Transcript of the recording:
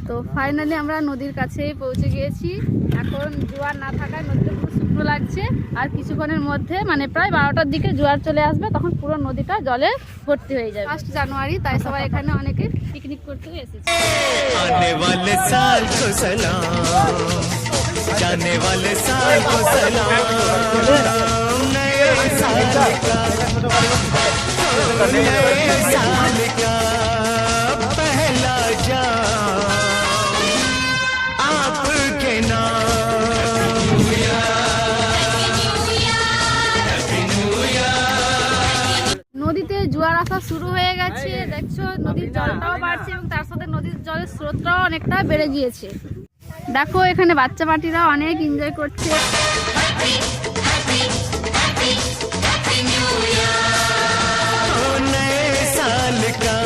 তো ফাইনালি আমরা নদীর কাছেই পৌঁছে গিয়েছি। এখন জোয়ার না থাকায় নদীটা পুরো শুকনো লাগছে, আর কিছুক্ষণের মধ্যে মানে প্রায় 12টার দিকে জোয়ার চলে আসবে, তখন পুরো নদীটা জলে ভর্তি হয়ে যাবে। 1 জানুয়ারি, তাই সবাই এখানে অনেকে পিকনিক করতে এসেছে। आने वाले साल को सलाम, जाने वाले साल को सलाम, नए साल का, नए साल का पहला जाम आपके नाम। নদীতে জোয়ার আসা শুরু হয়ে গেছে, দেখছো নদীর জলটাও বাড়ছে এবং তার সাথে নদীর জলের স্রোতটাও অনেকটা বেড়ে গিয়েছে। দেখো এখানে বাচ্চা পার্টিরা অনেক এনজয় করছে। नए साल का